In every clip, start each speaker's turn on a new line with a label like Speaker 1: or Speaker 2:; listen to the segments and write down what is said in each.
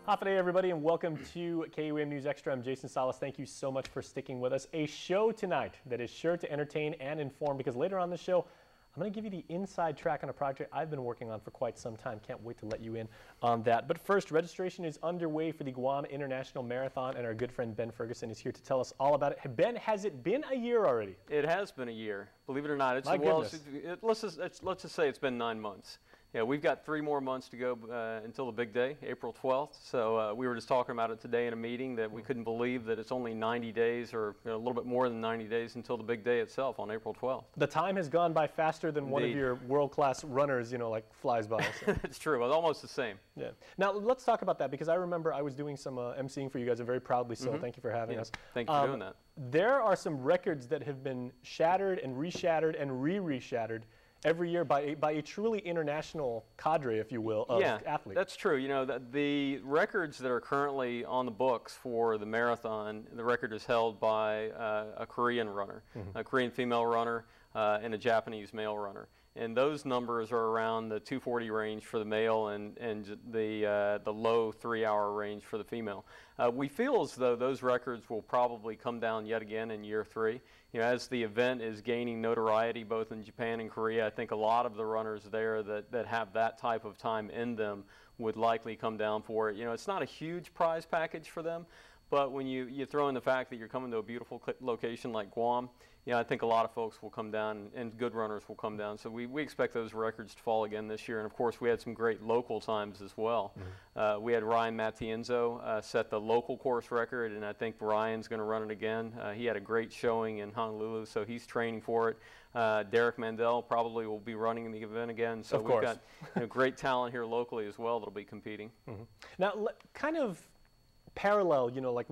Speaker 1: Hafa day, everybody, and welcome to KUAM News Extra. I'm Jason Salas. Thank you so much for sticking with us. A show tonight that is sure to entertain and inform, because later on the show, I'm going to give you the inside track on a project I've been working on for quite some time. Can't wait to let you in on that. But first, registration is underway for the Guam International Marathon, and our good friend Ben Ferguson is here to tell us all about it. Ben, has it been a year already?
Speaker 2: It has been a year. Believe it or not.
Speaker 1: My goodness.
Speaker 2: Let's just say it's been 9 months. Yeah, we've got 3 more months to go until the big day, April 12th. So we were just talking about it today in a meeting that we couldn't believe that it's only 90 days or a little bit more than 90 days until the big day itself on April 12th.
Speaker 1: The time has gone by faster than one of your world-class runners, you know, like flies by. So.
Speaker 2: It's true. It's almost the same.
Speaker 1: Yeah. Now, let's talk about that, because I remember I was doing some emceeing for you guys, and very proudly so. Thank you for having us.
Speaker 2: Thank you for doing that.
Speaker 1: There are some records that have been shattered and reshattered and re-reshattered every year by a truly international cadre, if you will, of athletes.
Speaker 2: That's true. You know, the records that are currently on the books for the marathon, the record is held by a Korean runner, a Korean female runner, and a Japanese male runner. And those numbers are around the 240 range for the male and the low 3-hour range for the female. We feel as though those records will probably come down yet again in year 3. You know, as the event is gaining notoriety both in Japan and Korea, I think a lot of the runners there that have that type of time in them would likely come down for it. You know, it's not a huge prize package for them, but when you throw in the fact that you're coming to a beautiful location like Guam, you know, I think a lot of folks will come down, and good runners will come down. So we expect those records to fall again this year. And of course, we had some great local times as well. We had Ryan Matienzo set the local course record, and I think Ryan's going to run it again. He had a great showing in Honolulu, so he's training for it. Derek Mandel probably will be running the event again. So we've got great talent here locally as well that'll be competing.
Speaker 1: Now, kind of parallel, you know, like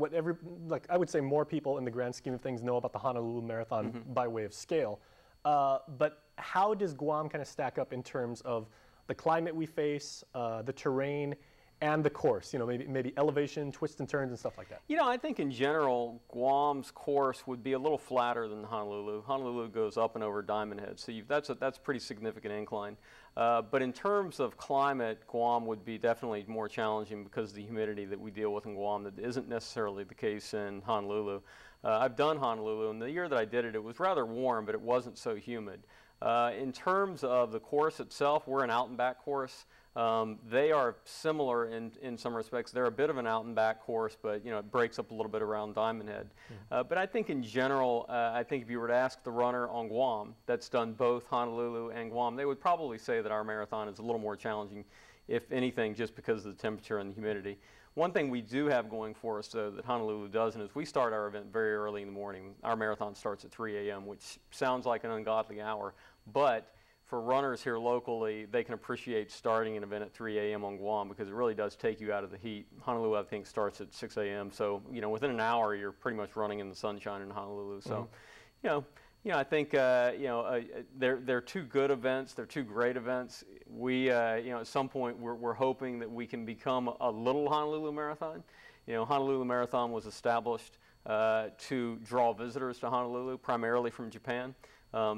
Speaker 1: I would say more people in the grand scheme of things know about the Honolulu Marathon by way of scale. But how does Guam kind of stack up in terms of the climate we face, the terrain, and the course? You know, maybe elevation, twists and turns, and stuff like that. You
Speaker 2: know, I think in general, Guam's course would be a little flatter than Honolulu. Honolulu goes up and over Diamond Head, so that's a pretty significant incline. But in terms of climate, Guam would be definitely more challenging because of the humidity that we deal with in Guam that isn't necessarily the case in Honolulu. I've done Honolulu, and the year that I did it, it was rather warm, but it wasn't so humid. In terms of the course itself, we're an out and back course. They are similar in some respects. They're a bit of an out and back course, but you know, it breaks up a little bit around Diamond Head. But I think in general, I think if you were to ask the runner on Guam that's done both Honolulu and Guam, they would probably say that our marathon is a little more challenging, if anything, just because of the temperature and the humidity. One thing we do have going for us, though, that Honolulu doesn't, is we start our event very early in the morning. Our marathon starts at 3 a.m., which sounds like an ungodly hour, but for runners here locally, they can appreciate starting an event at 3 a.m. on Guam because it really does take you out of the heat. Honolulu, I think, starts at 6 a.m. So, you know, within an hour, you're pretty much running in the sunshine in Honolulu. So, you know, I think, they're 2 good events. They're 2 great events. We, you know, at some point, we're hoping that we can become a little Honolulu Marathon. You know, Honolulu Marathon was established to draw visitors to Honolulu, primarily from Japan.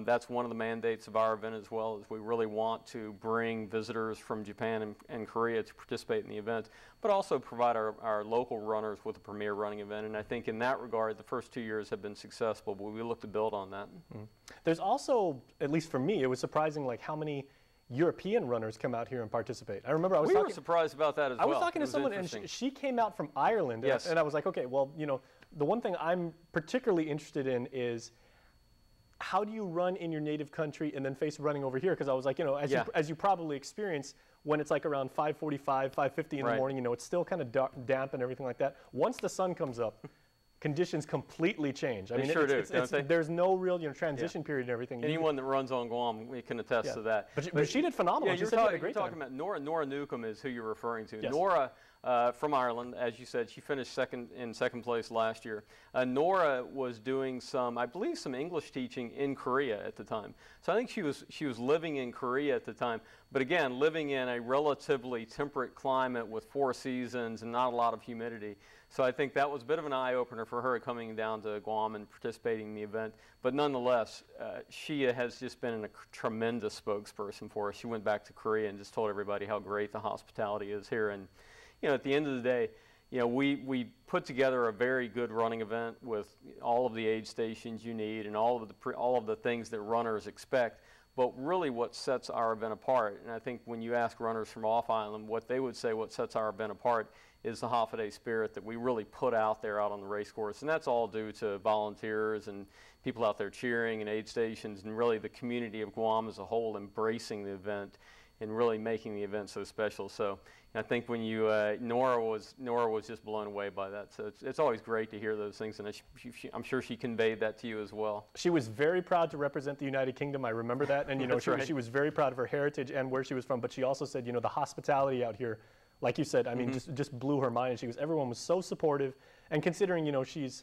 Speaker 2: That's one of the mandates of our event as well, is we really want to bring visitors from Japan and Korea to participate in the event, but also provide our local runners with a premier running event. And I think in that regard, the first 2 years have been successful, but we look to build on that.
Speaker 1: There's also, at least for me, it was surprising like how many European runners come out here and participate. I remember
Speaker 2: we were surprised about that as well.
Speaker 1: I was talking to someone, and she came out from Ireland, and I was like, okay, well, you know, the one thing I'm particularly interested in is how do you run in your native country and then face running over here? Because I was like, you know, as you probably experience, when it's like around 5:45, 5:50 in the morning, you know, it's still kind of damp and everything like that. Once the sun comes up, conditions completely change. I mean, there's no real, you know, transition period and everything.
Speaker 2: Anyone that runs on Guam, we can attest to that.
Speaker 1: But she did phenomenal.
Speaker 2: Yeah, you're talking about Nora Newcombe is who you're referring to. Nora, from Ireland, as you said, she finished in second place last year. Nora was doing I believe some English teaching in Korea at the time. So I think she was living in Korea at the time. But again, living in a relatively temperate climate with 4 seasons and not a lot of humidity. So I think that was a bit of an eye-opener for her coming down to Guam and participating in the event. But nonetheless, she has just been a tremendous spokesperson for us. She went back to Korea and just told everybody how great the hospitality is here. And you know, at the end of the day, you know, we put together a very good running event with all of the aid stations you need and all of the things that runners expect. But really what sets our event apart, and I think when you ask runners from off-island, what they would say what sets our event apart is the Hafa spirit that we really put out there out on the race course. And that's all due to volunteers and people out there cheering and aid stations and really the community of Guam as a whole embracing the event and really making the event so special. So I think when you, Nora was just blown away by that. So it's always great to hear those things, and I'm sure she conveyed that to you as well.
Speaker 1: She was very proud to represent the United Kingdom. I remember that, and you know, she was very proud of her heritage and where she was from. But she also said, you know, the hospitality out here, like you said, I mean, just blew her mind. And everyone was so supportive, and considering, you know, she's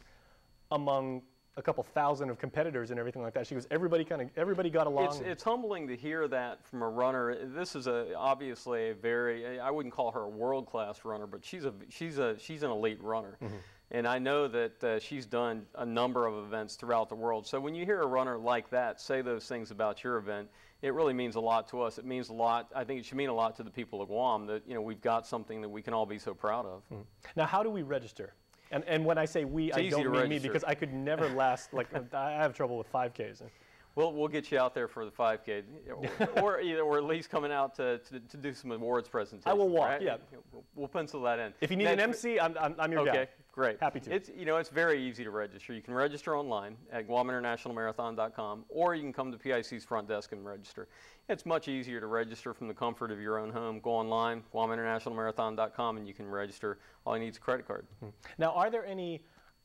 Speaker 1: among a couple thousand of competitors and everything like that. Everybody got along.
Speaker 2: It's humbling to hear that from a runner. This is obviously a very, I wouldn't call her a world-class runner, but she's an elite runner. And I know that she's done a number of events throughout the world. So when you hear a runner like that say those things about your event, it really means a lot to us. It means a lot. I think it should mean a lot to the people of Guam that, you know, we've got something that we can all be so proud of.
Speaker 1: Now, how do we register? And when I say we, I don't mean me, because I could never last, like, I have trouble with 5Ks.
Speaker 2: We'll get you out there for the 5K, or at least coming out to do some awards presentations.
Speaker 1: I will walk,
Speaker 2: right?
Speaker 1: yeah.
Speaker 2: We'll pencil that in.
Speaker 1: If you need an MC, I'm your guy.
Speaker 2: Okay, great.
Speaker 1: Happy to.
Speaker 2: It's very easy to register. You can register online at GuamInternationalMarathon.com, or you can come to PIC's front desk and register. It's much easier to register from the comfort of your own home. Go online, GuamInternationalMarathon.com, and you can register. All you need is a credit card.
Speaker 1: Now, are there any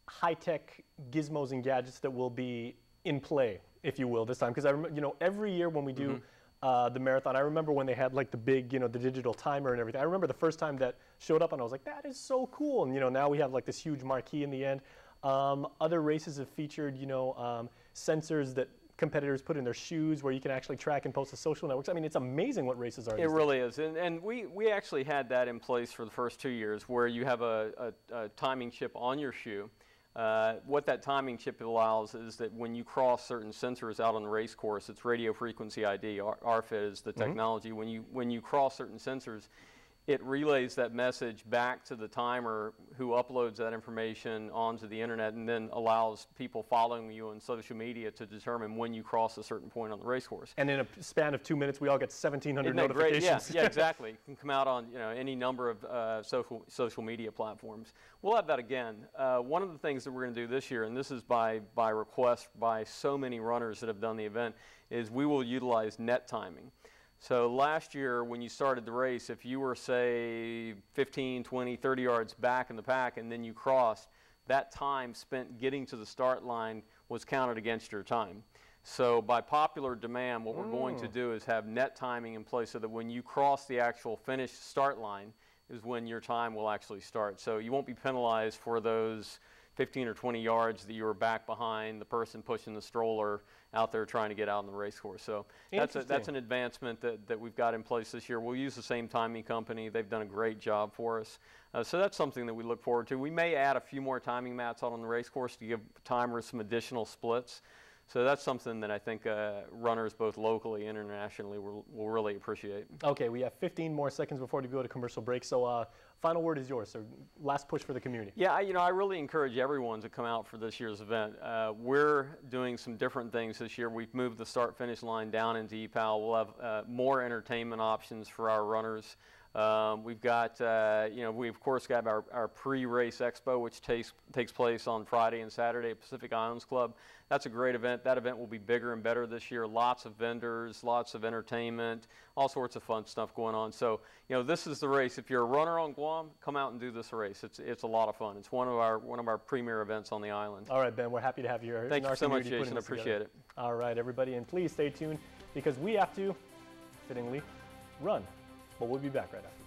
Speaker 1: high-tech gizmos and gadgets that will be in play, if you will, this time? Because I remember, you know, every year when we do the marathon, I remember when they had like the big, you know, the digital timer and everything. I remember the first time that showed up, and I was like, that is so cool. And you know, now we have like this huge marquee in the end. Other races have featured, you know, sensors that competitors put in their shoes where you can actually track and post to social networks. I mean, it's amazing what races are.
Speaker 2: It really is. And we actually had that in place for the first 2 years, where you have a timing chip on your shoe. What that timing chip allows is that when you cross certain sensors out on the race course, it's radio frequency ID, RFID is the technology. When you cross certain sensors, it relays that message back to the timer, who uploads that information onto the internet, and then allows people following you on social media to determine when you cross a certain point on the race course.
Speaker 1: And in a span of 2 minutes, we all get 1,700 notifications.
Speaker 2: Yeah, exactly. It can come out on, you know, any number of social media platforms. We'll have that again. One of the things that we're going to do this year, and this is by request by so many runners that have done the event, is we will utilize net timing. So last year when you started the race, if you were, say, 15, 20, 30 yards back in the pack and then you crossed, that time spent getting to the start line was counted against your time. So by popular demand, what we're going to do is have net timing in place so that when you cross the actual finish start line is when your time will actually start. So you won't be penalized for those 15 or 20 yards that you were back behind the person pushing the stroller out there trying to get out on the race course. So that's an advancement that we've got in place this year. We'll use the same timing company. They've done a great job for us. So that's something that we look forward to. We may add a few more timing mats out on the race course to give timers some additional splits. So that's something that I think runners both locally and internationally will really appreciate.
Speaker 1: Okay, we have 15 more seconds before we go to commercial break. So final word is yours. So last push for the community. Yeah,
Speaker 2: I really encourage everyone to come out for this year's event. We're doing some different things this year. We've moved the start-finish line down into EPAL. We'll have more entertainment options for our runners. We've got, we of course got our pre-race expo, which takes place on Friday and Saturday at Pacific Islands Club. That's a great event. That event will be bigger and better this year. Lots of vendors, lots of entertainment, all sorts of fun stuff going on. So, this is the race. If you're a runner on Guam, come out and do this race. It's a lot of fun. It's one of our premier events on the island.
Speaker 1: All right, Ben, we're happy to have you here.
Speaker 2: Thank you so much, Jason. I appreciate it.
Speaker 1: All right, everybody, and please stay tuned because we have to, fittingly, run. But we'll be back right after.